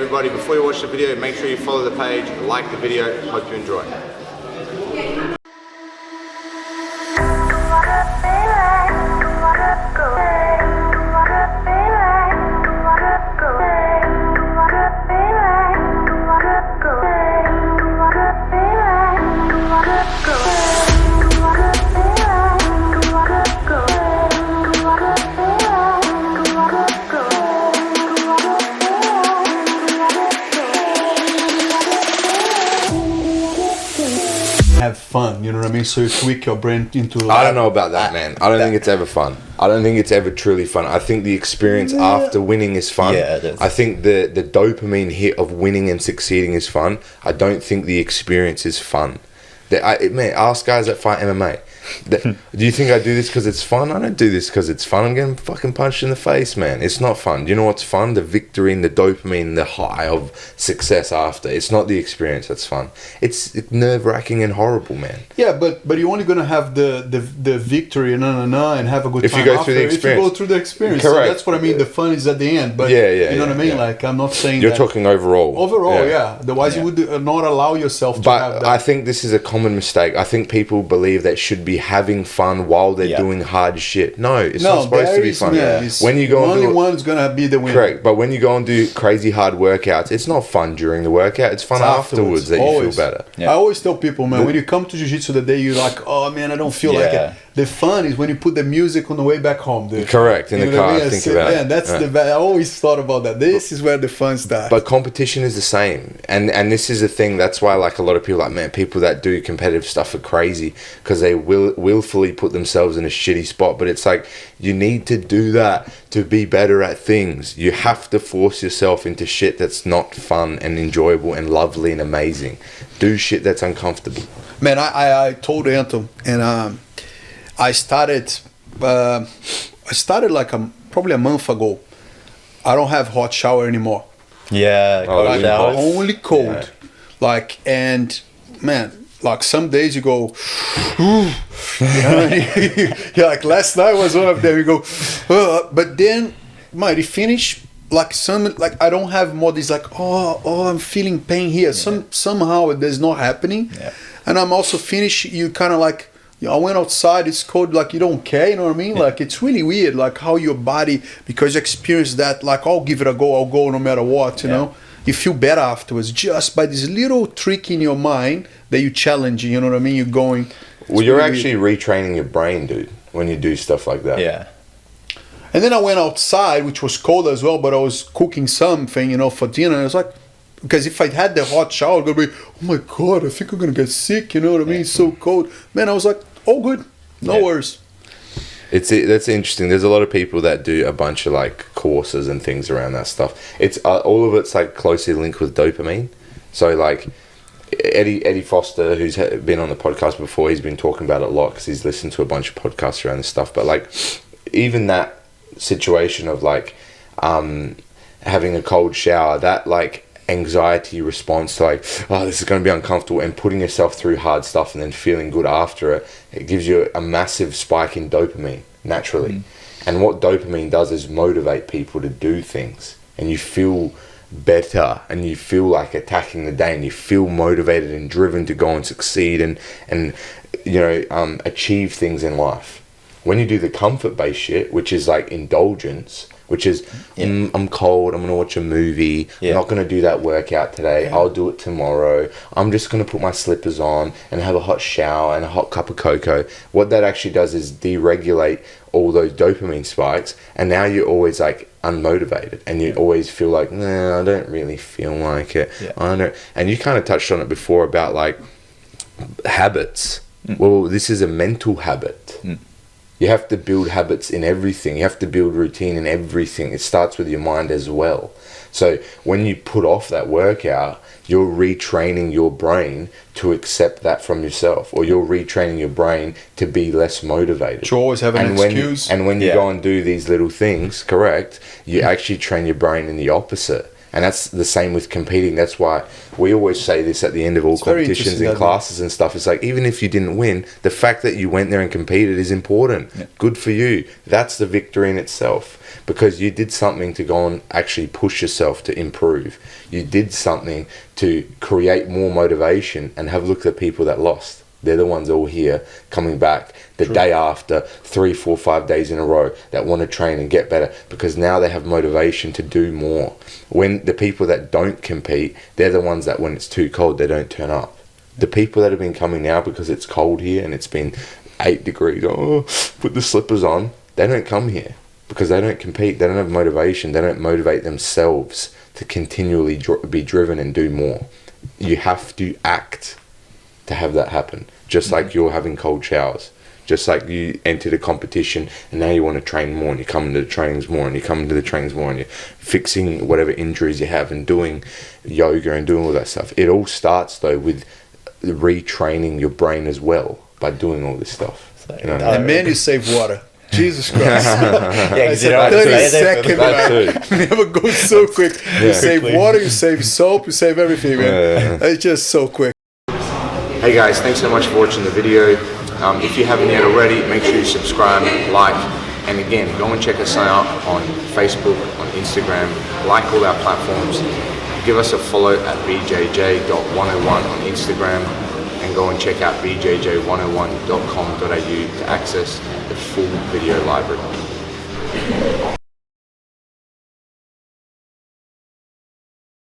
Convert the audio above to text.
everybody, before you watch the video, make sure you follow the page, like the video. Hope you enjoy. Have fun, you know what I mean? So you tweak your brain into. I don't know about that, man. I don't think it's ever fun. I don't think it's ever truly fun. I think the experience after winning is fun. Yeah, it is. I think the dopamine hit of winning and succeeding is fun. I don't think the experience is fun. Man, ask guys that fight MMA. Do you think I do this because it's fun? I don't do this because it's fun. I'm getting fucking punched in the face, man. It's not fun. Do you know what's fun? The victory and the dopamine, the high of success after. It's not the experience that's fun. It's nerve-wracking and horrible, man. Yeah, but you're only gonna have the victory and have a good time if you go after. through the experience. If you go through the experience, Correct. So that's what I mean. The fun is at the end, but Yeah, you know what I mean. yeah. Like I'm not saying You're that talking overall. Overall, yeah. Otherwise, you would not allow yourself to have But that. I think this is a common mistake. I think people believe they should be having fun while they're doing hard shit. No, it's not supposed to be fun. When you go only and do one's gonna be the winner. correct, but when you go and do crazy hard workouts, it's not fun during the workout. It's fun afterwards that always. you feel better. I always tell people, man, when you come to jiu-jitsu the day you're like, oh man, I don't feel like it. The fun is when you put the music on the way back home, dude. Correct, in the car, think about it. Yeah, that's I always thought about that. This is where the fun starts. But competition is the same, and this is a thing. That's why, like, a lot of people, like, man, people that do competitive stuff are crazy because they willfully put themselves in a shitty spot. But it's like you need to do that to be better at things. You have to force yourself into shit that's not fun and enjoyable and lovely and amazing. Do shit that's uncomfortable. Man, I told Anton, and I started like probably a month ago. I don't have hot shower anymore. Yeah, like only cold. Like, and man, like some days you go, yeah, like last night was one of them. You go, but then, man, you finish like I don't have more this like, oh, I'm feeling pain here. Somehow it is not happening. Yeah. And I'm also finished. You kind of like, I went outside. It's cold. Like you don't care. You know what I mean? Yeah. Like it's really weird. Like how your body, because you experience that. Like I'll give it a go. I'll go no matter what. You know. You feel better afterwards just by this little trick in your mind that you challenge. You know what I mean? You're going. Well, you're actually retraining your brain, dude, when you do stuff like that. Yeah. And then I went outside, which was cold as well, but I was cooking something, for dinner. And I was like, because if I had the hot shower, I'm going to be, oh my God, I think I'm going to get sick. You know what I mean? It's so cold. Man, I was like, oh, good. No worries. That's interesting. There's a lot of people that do a bunch of like courses and things around that stuff. It's all of it's like closely linked with dopamine. So like Eddie Foster, who's been on the podcast before, he's been talking about it a lot because he's listened to a bunch of podcasts around this stuff. But like even that situation of like having a cold shower, that like anxiety response to like, oh, this is going to be uncomfortable, and putting yourself through hard stuff and then feeling good after it gives you a massive spike in dopamine naturally. And what dopamine does is motivate people to do things, and you feel better and you feel like attacking the day, and you feel motivated and driven to go and succeed and achieve things in life. When you do the comfort-based shit, which is like indulgence, which is I'm cold, I'm gonna watch a movie, I'm not gonna do that workout today, I'll do it tomorrow, I'm just gonna put my slippers on and have a hot shower and a hot cup of cocoa. What that actually does is deregulate all those dopamine spikes, and now you're always like unmotivated, and you always feel like, nah, I don't really feel like it. I don't. And you kind of touched on it before about like habits. Well, this is a mental habit. You have to build habits in everything. You have to build routine in everything. It starts with your mind as well. So when you put off that workout, you're retraining your brain to accept that from yourself, or you're retraining your brain to be less motivated. To always have an excuse. And when you go and do these little things, correct, you actually train your brain in the opposite. And that's the same with competing. That's why we always say this at the end of all competitions and classes and stuff. It's like, even if you didn't win, the fact that you went there and competed is important. Yeah. Good for you. That's the victory in itself, because you did something to go and actually push yourself to improve. You did something to create more motivation, and have a look at the people that lost. They're the ones all here coming back the day after, 3, 4, 5 days in a row, that want to train and get better, because now they have motivation to do more. When the people that don't compete, they're the ones that when it's too cold, they don't turn up. The people that have been coming now because it's cold here and it's been 8 degrees, put the slippers on, they don't come here because they don't compete. They don't have motivation. They don't motivate themselves to continually be driven and do more. You have to act to have that happen. Just like you're having cold showers, just like you entered a competition and now you want to train more, and you come into the trainings more, and you come into the trainings more, and you're fixing whatever injuries you have and doing yoga and doing all that stuff. It all starts though with retraining your brain as well by doing all this stuff. You know? And man, you save water. Jesus Christ. Yeah, it's a 30-second never goes so quick. You save water, you save soap, you save everything, man. It's just so quick. Hey guys, thanks so much for watching the video. If you haven't yet already, make sure you subscribe, like, and again, go and check us out on Facebook, on Instagram, like all our platforms. Give us a follow at bjj.101 on Instagram, and go and check out bjj101.com.au to access the full video library.